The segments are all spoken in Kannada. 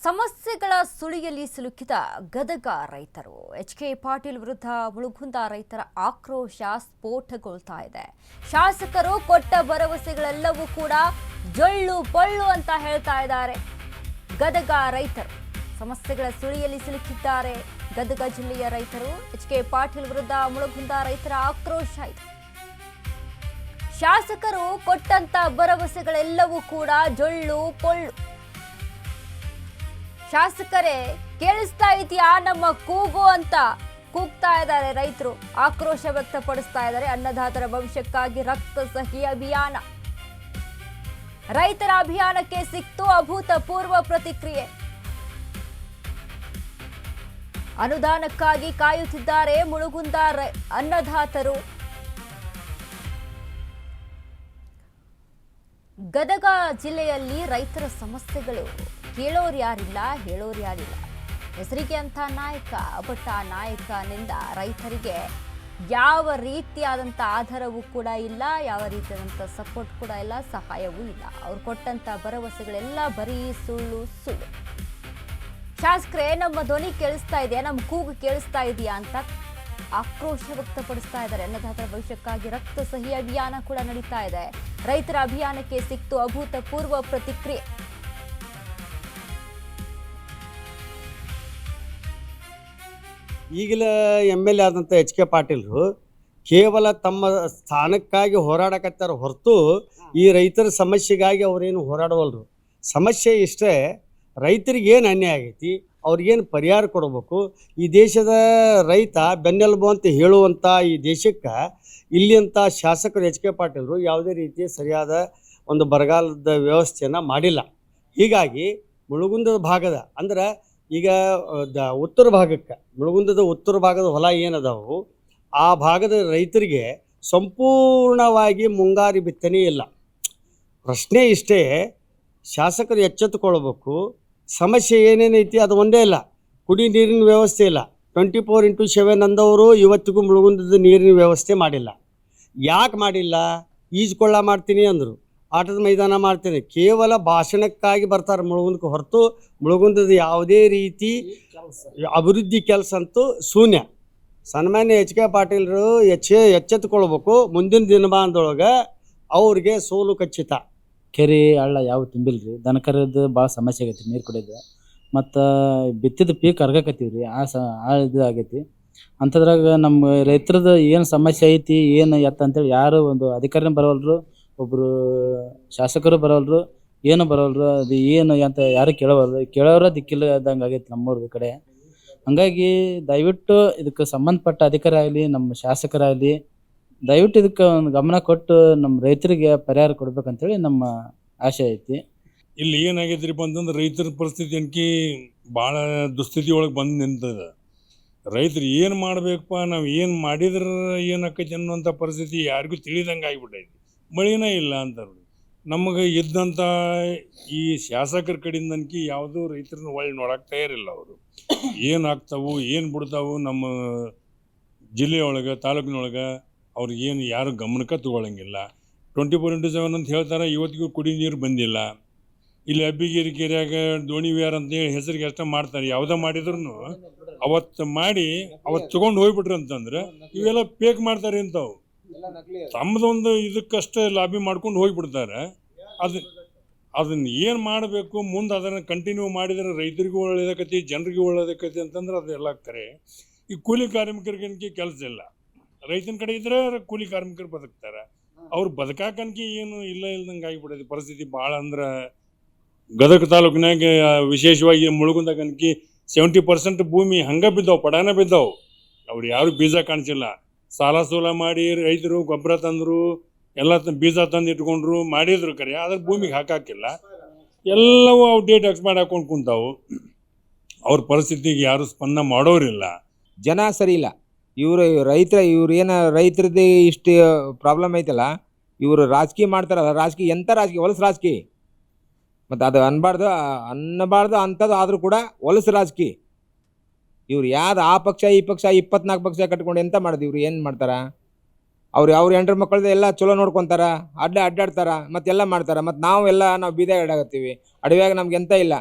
ಸಮಸ್ಯೆಗಳ ಸುಳಿಯಲ್ಲಿ ಸಿಲುಕಿದ ಗದಗ ರೈತರು ಎಚ್.ಕೆ. ಪಾಟೀಲ್ ವಿರುದ್ಧ ಮುಳುಗುಂದ ರೈತರ ಆಕ್ರೋಶ ಸ್ಫೋಟಗೊಳ್ತಾ ಇದೆ. ಶಾಸಕರು ಕೊಟ್ಟ ಭರವಸೆಗಳೆಲ್ಲವೂ ಕೂಡ ಜೊಳ್ಳು ಪೊಳ್ಳು ಅಂತ ಹೇಳ್ತಾ ಇದ್ದಾರೆ. ಗದಗ ರೈತರು ಸಮಸ್ಯೆಗಳ ಸುಳಿಯಲ್ಲಿ ಸಿಲುಕಿದ್ದಾರೆ. ಗದಗ ಜಿಲ್ಲೆಯ ರೈತರು ಎಚ್.ಕೆ. ಪಾಟೀಲ್ ವಿರುದ್ಧ ಮುಳುಗುಂದ ರೈತರ ಆಕ್ರೋಶ ಇದೆ. ಶಾಸಕರು ಕೊಟ್ಟಂತ ಭರವಸೆಗಳೆಲ್ಲವೂ ಕೂಡ ಜೊಳ್ಳು ಪೊಳ್ಳು. ಶಾಸಕರೇ ಕೇಳಿಸ್ತಾ ಇದೆಯಾ ನಮ್ಮ ಕೂಗು ಅಂತ ಕೂಗ್ತಾ ಇದ್ದಾರೆ ರೈತರು. ಆಕ್ರೋಶ ವ್ಯಕ್ತಪಡಿಸ್ತಾ ಇದ್ದಾರೆ. ಅನ್ನದಾತರ ಭವಿಷ್ಯಕ್ಕಾಗಿ ರಕ್ತ ಸಹಿ ಅಭಿಯಾನ. ರೈತರ ಅಭಿಯಾನಕ್ಕೆ ಸಿಕ್ತು ಅಭೂತಪೂರ್ವ ಪ್ರತಿಕ್ರಿಯೆ. ಅನುದಾನಕ್ಕಾಗಿ ಕಾಯುತ್ತಿದ್ದಾರೆ ಮುಳುಗುಂದ ಅನ್ನದಾತರು. ಗದಗ ಜಿಲ್ಲೆಯಲ್ಲಿ ರೈತರ ಸಮಸ್ಯೆಗಳು ಕೇಳೋರು ಯಾರಿಲ್ಲ, ಹೇಳೋರು ಯಾರಿಲ್ಲ. ಹೆಸರಿಗೆ ಅಂತ ನಾಯಕ, ಬಟ್ ಆ ನಾಯಕನಿಂದ ರೈತರಿಗೆ ಯಾವ ರೀತಿಯಾದಂಥ ಆಧಾರವೂ ಕೂಡ ಇಲ್ಲ, ಯಾವ ರೀತಿಯಾದಂಥ ಸಪೋರ್ಟ್ ಕೂಡ ಇಲ್ಲ, ಸಹಾಯವೂ ಇಲ್ಲ. ಅವ್ರು ಕೊಟ್ಟಂಥ ಭರವಸೆಗಳೆಲ್ಲ ಬರೀ ಸುಳ್ಳು ಸುಳ್ಳು. ಶಾಸಕರೇ ನಮ್ಮ ಧ್ವನಿ ಕೇಳಿಸ್ತಾ ಇದೆಯಾ, ನಮ್ಮ ಕೂಗು ಕೇಳಿಸ್ತಾ ಇದೆಯಾ ಅಂತ ಆಕ್ರೋಶ ವ್ಯಕ್ತಪಡಿಸ್ತಾ ಇದ್ದಾರೆ. ಅನ್ನದಾತರ ಭವಿಷ್ಯಕ್ಕಾಗಿ ರಕ್ತ ಸಹಿ ಅಭಿಯಾನ ಕೂಡ ನಡೀತಾ ಇದೆ. ರೈತರ ಅಭಿಯಾನಕ್ಕೆ ಸಿಕ್ತು ಅಭೂತಪೂರ್ವ ಪ್ರತಿಕ್ರಿಯೆ. ಈಗಲ MLA ಆದಂಥ ಎಚ್.ಕೆ. ಪಾಟೀಲ್ರು ಕೇವಲ ತಮ್ಮ ಸ್ಥಾನಕ್ಕಾಗಿ ಹೋರಾಡಕತ್ತಾರ ಹೊರತು ಈ ರೈತರ ಸಮಸ್ಯೆಗಾಗಿ ಅವರೇನು ಹೋರಾಡವಲ್ರು. ಸಮಸ್ಯೆ ಇಷ್ಟೇ, ರೈತರಿಗೆ ಏನು ಅನ್ಯಾಯ ಆಗೈತಿ, ಅವ್ರಿಗೇನು ಪರಿಹಾರ ಕೊಡಬೇಕು. ಈ ದೇಶದ ರೈತ ಬೆನ್ನೆಲುಬು ಅಂತ ಹೇಳುವಂಥ ಈ ದೇಶಕ್ಕೆ ಇಲ್ಲಿಂಥ ಶಾಸಕರು ಎಚ್.ಕೆ. ಪಾಟೀಲ್ರು ಯಾವುದೇ ರೀತಿಯ ಸರಿಯಾದ ಒಂದು ಬರಗಾಲದ ವ್ಯವಸ್ಥೆಯನ್ನು ಮಾಡಿಲ್ಲ. ಹೀಗಾಗಿ ಮುಳುಗುಂದದ ಭಾಗದ ಅಂದ್ರೆ ಈಗ ಉತ್ತರ ಭಾಗಕ್ಕೆ ಮುಳುಗುಂದದ ಉತ್ತರ ಭಾಗದ ಹೊಲ ಏನದಾವು ಆ ಭಾಗದ ರೈತರಿಗೆ ಸಂಪೂರ್ಣವಾಗಿ ಮುಂಗಾರಿ ಬಿತ್ತನೆ ಇಲ್ಲ. ಪ್ರಶ್ನೆ ಇಷ್ಟೇ, ಶಾಸಕರು ಎಚ್ಚೆತ್ತುಕೊಳ್ಬೇಕು. ಸಮಸ್ಯೆ ಏನೇನೈತಿ ಅದು ಒಂದೇ ಇಲ್ಲ, ಕುಡಿ ನೀರಿನ ವ್ಯವಸ್ಥೆ ಇಲ್ಲ. 24x7 ಅಂದವರು ಇವತ್ತಿಗೂ ಮುಳುಗುಂದದ ನೀರಿನ ವ್ಯವಸ್ಥೆ ಮಾಡಿಲ್ಲ. ಯಾಕೆ ಮಾಡಿಲ್ಲ? ಈಜ್ಕೊಳ್ಳ ಮಾಡ್ತೀನಿ ಅಂದರು, ಆಟದ ಮೈದಾನ ಮಾಡ್ತೀನಿ, ಕೇವಲ ಭಾಷಣಕ್ಕಾಗಿ ಬರ್ತಾರೆ ಮುಳುಗುಂದಕ್ಕೆ ಹೊರತು ಮುಳುಗುಂದದ ಯಾವುದೇ ರೀತಿ ಅಭಿವೃದ್ಧಿ ಕೆಲಸ ಅಂತೂ ಶೂನ್ಯ. ಸನ್ಮಾನ್ಯ ಎಚ್.ಕೆ. ಪಾಟೀಲ್ರು ಎಚ್ಚೆತ್ತುಕೊಳ್ಬೇಕು. ಮುಂದಿನ ದಿನಮಾನದೊಳಗೆ ಅವ್ರಿಗೆ ಸೋಲು ಖಚಿತ. ಕೆರೆ ಹಳ್ಳ ಯಾವ ತುಂಬಿಲ್ರಿ, ದನಕರದ್ದು ಭಾಳ ಸಮಸ್ಯೆ ಆಗೈತಿ ನೀರು ಕುಡಿಯೋದು. ಮತ್ತು ಬಿತ್ತಿದ ಪೀಕ್ ಹರ್ಗಕತ್ತೀವಿ ರೀ, ಇದು ಆಗೈತಿ. ಅಂಥದ್ರಾಗ ನಮ್ಮ ರೈತರದ್ದು ಏನು ಸಮಸ್ಯೆ ಐತಿ ಏನು ಎತ್ತ ಅಂತೇಳಿ ಯಾರು ಒಂದು ಅಧಿಕಾರಿನ ಬರೋಲ್ರು, ಒಬ್ಬರು ಶಾಸಕರು ಬರೋಲ್ರು, ಏನು ಬರೋಲ್ರು. ಅದು ಏನು ಅಂತ ಯಾರು ಕೇಳೋರ ದಿಕ್ಕಿಲ್ಲದಂಗೆ ಆಗೈತಿ ನಮ್ಮೂರ ಕಡೆ. ಹಂಗಾಗಿ ದಯವಿಟ್ಟು ಇದಕ್ಕೆ ಸಂಬಂಧಪಟ್ಟ ಅಧಿಕಾರಿ ಆಗಲಿ, ನಮ್ಮ ಶಾಸಕರಾಗಲಿ, ದಯವಿಟ್ಟು ಇದಕ್ಕೆ ಒಂದು ಗಮನ ಕೊಟ್ಟು ನಮ್ಮ ರೈತರಿಗೆ ಪರಿಹಾರ ಕೊಡ್ಬೇಕಂತೇಳಿ ನಮ್ಮ ಆಶೆ ಐತಿ. ಇಲ್ಲಿ ಏನಾಗೈತ್ರಿಪ್ಪ ಅಂತಂದ್ರೆ ರೈತರ ಪರಿಸ್ಥಿತಿ ಅನ್ಕಿ ಭಾಳ ದುಸ್ಥಿತಿ ಒಳಗೆ ಬಂದು ನಿಂತದ. ರೈತರು ಏನು ಮಾಡಬೇಕಪ್ಪ, ನಾವು ಏನು ಮಾಡಿದ್ರೆ ಏನಾಕೈತಿ ಅನ್ನುವಂಥ ಪರಿಸ್ಥಿತಿ ಯಾರಿಗೂ ತಿಳಿದಂಗೆ ಆಗಿಬಿಟ್ಟೈತಿ. ಮಳೆನೇ ಇಲ್ಲ ಅಂತಾರೆ. ನಮಗೆ ಇದ್ದಂಥ ಈ ಶಾಸಕರ ಕಡೆಯಿಂದ ಅನ್ಕಿ ಯಾವುದೂ ರೈತರನ್ನ ಒಳ್ಳೆ ನೋಡಕ್ಕೆ ತಯಾರಿಲ್ಲ. ಅವರು ಏನು ಆಗ್ತಾವು ಏನು ಬಿಡ್ತಾವು ನಮ್ಮ ಜಿಲ್ಲೆಯೊಳಗೆ ತಾಲೂಕಿನೊಳಗೆ ಅವ್ರಿಗೇನು ಯಾರು ಗಮನಕ್ಕೆ ತಗೊಳ್ಳಂಗಿಲ್ಲ. 24x7 ಅಂತ ಹೇಳ್ತಾರೆ, ಇವತ್ತಿಗೂ ಕುಡಿ ನೀರು ಬಂದಿಲ್ಲ. ಇಲ್ಲಿ ಅಬ್ಬಿಗೇರಿ ಕೆರೆಯಾಗ ದೋಣಿ ವಿಹಾರ ಅಂತೇಳಿ ಹೆಸರಿಗೆ ಅಷ್ಟೇ ಮಾಡ್ತಾರೆ. ಯಾವುದೋ ಮಾಡಿದ್ರು ಅವತ್ತು ಮಾಡಿ ಅವತ್ತು ತೊಗೊಂಡು ಹೋಗ್ಬಿಟ್ರು ಅಂತಂದ್ರೆ ಇವೆಲ್ಲ ಪೇಕ್ ಮಾಡ್ತಾರೆ ಇಂಥವು. ತಮ್ಮದೊಂದು ಇದಕ್ಕಷ್ಟೇ ಲಾಬಿ ಮಾಡ್ಕೊಂಡು ಹೋಗಿಬಿಡ್ತಾರೆ. ಅದನ್ನು ಏನು ಮಾಡಬೇಕು ಮುಂದೆ ಅದನ್ನು ಕಂಟಿನ್ಯೂ ಮಾಡಿದರೆ ರೈತರಿಗೂ ಒಳ್ಳೇದಕ್ಕತಿ, ಜನರಿಗೂ ಒಳ್ಳೇದಕ್ಕತಿ ಅಂತಂದ್ರೆ ಅದೆಲ್ಲ ಕರೆ. ಈ ಕೂಲಿ ಕಾರ್ಮಿಕರಿಗೆ ಕೆಲಸ ಇಲ್ಲ. ರೈತನ ಕಡೆ ಇದ್ರೆ ಕೂಲಿ ಕಾರ್ಮಿಕರು ಬದುಕ್ತಾರೆ. ಅವ್ರು ಬದುಕಾಕನ್ಕಿ ಏನು ಇಲ್ದಂಗೆ ಆಗಿಬಿಡೋದು ಪರಿಸ್ಥಿತಿ ಭಾಳ. ಅಂದ್ರೆ ಗದಗ ತಾಲೂಕಿನಾಗ ವಿಶೇಷವಾಗಿ ಮುಳುಗುಂದಕನ್ಕಿ 70% ಭೂಮಿ ಹಂಗೆ ಬಿದ್ದಾವೆ, ಪಡಾನ ಬಿದ್ದಾವೆ. ಅವ್ರು ಯಾರು ಬೀಜ ಕಾಣಿಸಿಲ್ಲ. ಸಾಲ ಸೋಲ ಮಾಡಿ ರೈತರು ಗೊಬ್ಬರ ತಂದರು, ಎಲ್ಲ ಬೀಜ ತಂದು ಇಟ್ಕೊಂಡ್ರು, ಮಾಡಿದ್ರು ಕರೆ, ಅದ್ರ ಭೂಮಿಗೆ ಹಾಕಾಕಿಲ್ಲ. ಎಲ್ಲವೂ ಅವು ಡೇಟ್ ಎಕ್ಸ್ಪೈರ್ ಹಾಕೊಂಡು ಕುಂತಾವು. ಅವ್ರ ಪರಿಸ್ಥಿತಿಗೆ ಯಾರು ಸ್ಪಂದನೆ ಮಾಡೋರಿಲ್ಲ. ಜನ ಸರಿ ಇಲ್ಲ. ಇವರು ಏನು ರೈತರದ್ದು ಇಷ್ಟು ಪ್ರಾಬ್ಲಮ್ ಐತಲ್ಲ, ಇವರು ರಾಜಕೀಯ ಮಾಡ್ತಾರಲ್ಲ, ರಾಜಕೀಯ ಎಂಥ ರಾಜಕೀಯ, ಹೊಲಸು ರಾಜಕೀಯ. ಮತ್ತು ಅದು ಅನ್ನಬಾರ್ದು ಅಂಥದ್ದು ಆದರೂ ಕೂಡ ಹೊಲಸು ರಾಜಕೀಯ. ಇವ್ರು ಯಾವ್ದು ಆ ಪಕ್ಷ ಈ ಪಕ್ಷ 24 ಪಕ್ಷ ಕಟ್ಕೊಂಡು ಎಂತ ಮಾಡೋದು? ಇವ್ರು ಏನು ಮಾಡ್ತಾರ? ಅವ್ರ ಹೆಂಡ್ರ ಮಕ್ಕಳದ ಎಲ್ಲ ಚಲೋ ನೋಡ್ಕೊತಾರ, ಅಡ್ಡಾಡ್ತಾರ, ಮತ್ತೆಲ್ಲ ಮಾಡ್ತಾರ. ಮತ್ತು ನಾವು ಬೀದಾಗ ಅಡಾಗತ್ತೀವಿ. ಅಡವ್ಯಾಗ ನಮ್ಗೆ ಎಂತ ಇಲ್ಲ.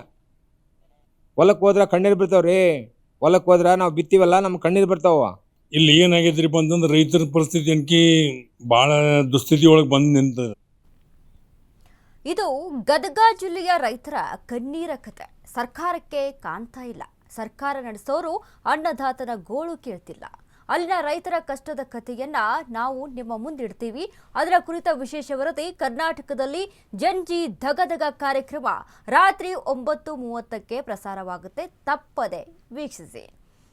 ಹೊಲಕ್ಕೆ ಹೋದ್ರೆ ಕಣ್ಣೀರು ಬರ್ತಾವ್ರಿ. ಹೊಲಕ್ಕೆ ಹೋದ್ರೆ ನಾವು ಬಿತ್ತೀವಲ್ಲ ನಮ್ಗೆ ಕಣ್ಣೀರು ಬರ್ತಾವ. ಇಲ್ಲಿ ಏನಾಗೈತ್ರಿಪ್ಪ ಅಂತಂದ್ರೆ ರೈತರ ಪರಿಸ್ಥಿತಿ ಅನ್ಕಿ ಭಾಳ ದುಸ್ಥಿತಿ ಒಳಗೆ ಬಂದು ನಿಂತದ. ಇದು ಗದಗ ಜಿಲ್ಲೆಯ ರೈತರ ಕಣ್ಣೀರ ಕತೆ. ಸರ್ಕಾರಕ್ಕೆ ಕಾಣ್ತಾ ಇಲ್ಲ. ಸರ್ಕಾರ ನಡೆಸೋರು ಅನ್ನದಾತನ ಗೋಳು ಕೇಳ್ತಿಲ್ಲ. ಅಲ್ಲಿನ ರೈತರ ಕಷ್ಟದ ಕಥೆಯನ್ನ ನಾವು ನಿಮ್ಮ ಮುಂದಿಡ್ತೀವಿ. ಅದರ ಕುರಿತ ವಿಶೇಷ ವರದಿ ಕರ್ನಾಟಕದಲ್ಲಿ ಜಂಜಿ ಧಗಧಗ ಕಾರ್ಯಕ್ರಮ ರಾತ್ರಿ 9:30ಕ್ಕೆ ಪ್ರಸಾರವಾಗುತ್ತೆ. ತಪ್ಪದೆ ವೀಕ್ಷಿಸಿ.